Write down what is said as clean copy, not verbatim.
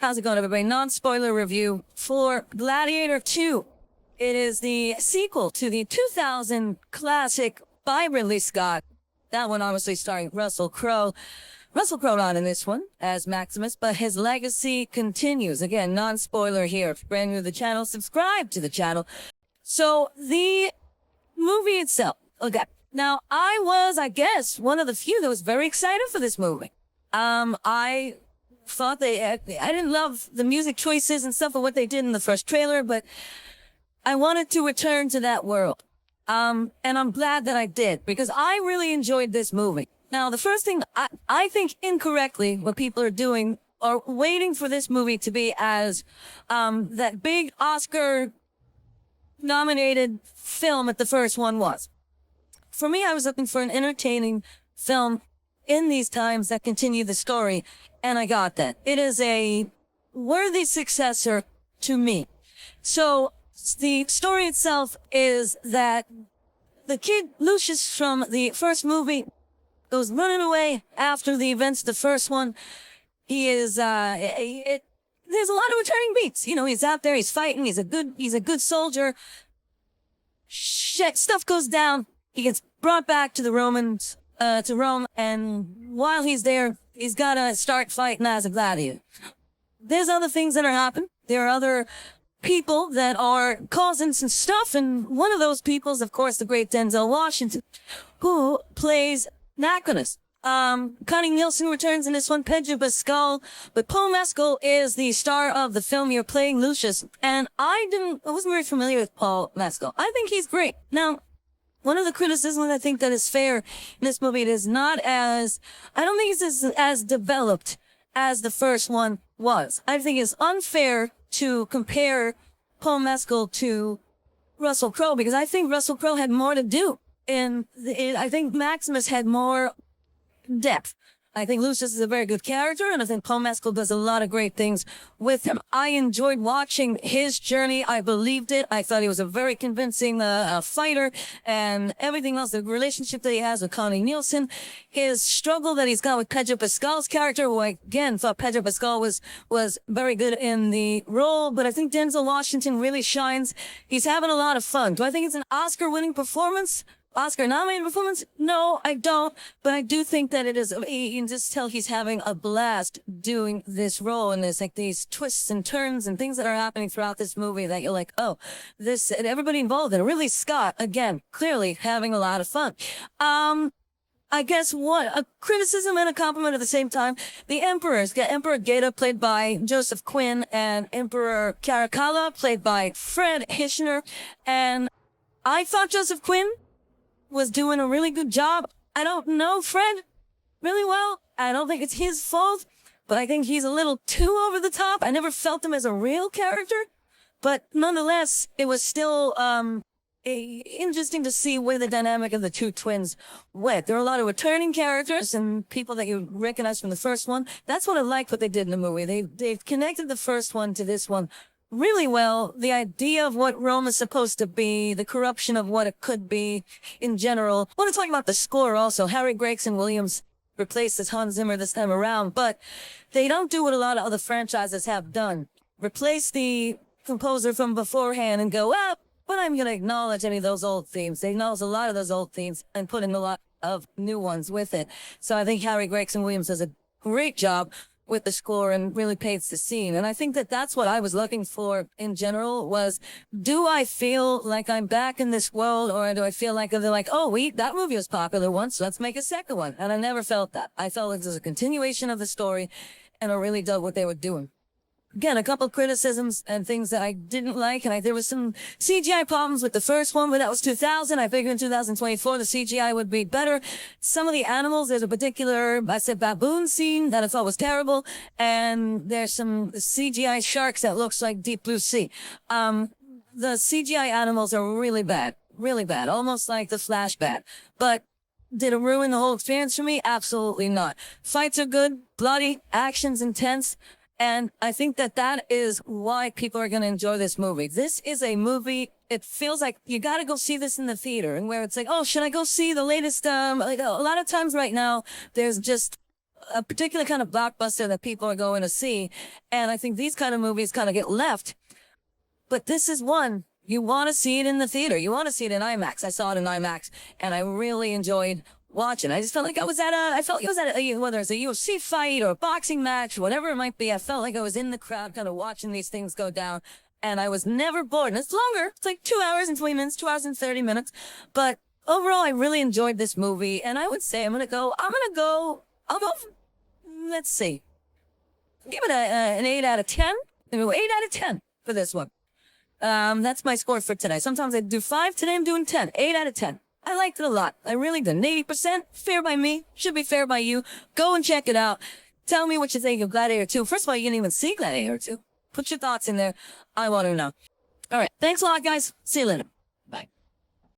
How's it going, everybody? Non-spoiler review for Gladiator 2. It is the sequel to the 2000 classic by Ridley Scott. That one obviously starring Russell Crowe. Russell Crowe not in this one as Maximus, but his legacy continues. Again, non-spoiler here. If you're brand new to the channel, subscribe to the channel. So the movie itself. Okay. Now, I guess, one of the few that was very excited for this movie. I thought I didn't love the music choices and stuff of what they did in the first trailer, but I wanted to return to that world. And I'm glad that I did, because I really enjoyed this movie. Now, the first thing, I think incorrectly what people are doing are waiting for this movie to be as, that big Oscar nominated film that the first one was. For me, I was looking for an entertaining film in these times that continue the story, and I got that. It is a worthy successor to me. So the story itself is that the kid Lucius from the first movie goes running away after the events of the first one. He is there's a lot of returning beats. You know, he's out there, he's fighting, he's a good soldier. Shit, stuff goes down. He gets brought back to the Romans, to Rome, and while he's there, he's gotta start fighting as a gladiator. There's other things that are happening. There are other people that are causing some stuff, and one of those people is, of course, the great Denzel Washington, who plays Maximus. Connie Nielsen returns in this one, Pedro Pascal, but Paul Mescal is the star of the film. You're playing Lucius, and I wasn't very familiar with Paul Mescal. I think he's great. Now, one of the criticisms I think that is fair in this movie, it is not as, I don't think it's as developed as the first one was. I think it's unfair to compare Paul Mescal to Russell Crowe, because I think Russell Crowe had more to do. I think Maximus had more depth. I think Lucius is a very good character, and I think Paul Mescal does a lot of great things with him. I enjoyed watching his journey. I believed it. I thought he was a very convincing fighter, and everything else, the relationship that he has with Connie Nielsen, his struggle that he's got with Pedro Pascal's character, who I, again, thought Pedro Pascal was very good in the role, but I think Denzel Washington really shines. He's having a lot of fun. Do I think it's an Oscar-winning performance? Oscar-nominated performance? No, I don't. But I do think that it is, you can just tell he's having a blast doing this role. And there's like these twists and turns and things that are happening throughout this movie that you're like, oh, this, and everybody involved in it. Really, Scott, again, clearly having a lot of fun. I guess what a criticism and a compliment at the same time. The emperors, Emperor Geta, played by Joseph Quinn, and Emperor Caracalla, played by Fred Hitchner. And I thought Joseph Quinn was doing a really good job. I don't know Fred really well. I don't think it's his fault, but I think he's a little too over the top. I never felt him as a real character, but nonetheless, it was still interesting to see where the dynamic of the two twins went. There are a lot of returning characters and people that you recognize from the first one. That's what I liked what they did in the movie. They've connected the first one to this one really well. The idea of what Rome is supposed to be, the corruption of what it could be in general. I want to talk about the score also. Harry Gregson Williams replaces Hans Zimmer this time around, but they don't do what a lot of other franchises have done. Replace the composer from beforehand and go, well, but I'm going to acknowledge any of those old themes. They acknowledge a lot of those old themes and put in a lot of new ones with it. So I think Harry Gregson Williams does a great job with the score and really paints the scene. And I think that that's what I was looking for in general was, do I feel like I'm back in this world, or do I feel like they're like, oh, that movie was popular once, let's make a second one. And I never felt that. I felt like it was a continuation of the story, and I really dug what they were doing. Again, a couple of criticisms and things that I didn't like, and there was some CGI problems with the first one, but that was 2000. I figured in 2024 the CGI would be better. Some of the animals, there's a particular, I said, baboon scene that I thought was terrible, and there's some CGI sharks that looks like Deep Blue Sea. The CGI animals are really bad, almost like the Flash bad. But did it ruin the whole experience for me? Absolutely not. Fights are good, bloody, action's intense. And I think that that is why people are going to enjoy this movie. This is a movie, it feels like you got to go see this in the theater, and where it's like, oh, should I go see the latest, like a lot of times right now, there's just a particular kind of blockbuster that people are going to see. And I think these kind of movies kind of get left. But this is one, you want to see it in the theater. You want to see it in IMAX. I saw it in IMAX, and I really enjoyed watching. I just felt like I was at whether it's a UFC fight or a boxing match, whatever it might be, I felt like I was in the crowd kind of watching these things go down. And I was never bored. And it's longer. It's like 2 hours and 20 minutes, 2 hours and 30 minutes. But overall, I really enjoyed this movie. And I would say let's see. Give it an 8 out of 10. 8 out of 10 for this one. That's my score for today. Sometimes I do 5. Today I'm doing 10. 8 out of 10. I liked it a lot. I really did. 80%, fair by me. Should be fair by you. Go and check it out. Tell me what you think of Gladiator 2. First of all, you didn't even see Gladiator 2. Put your thoughts in there. I want to know. All right. Thanks a lot, guys. See you later.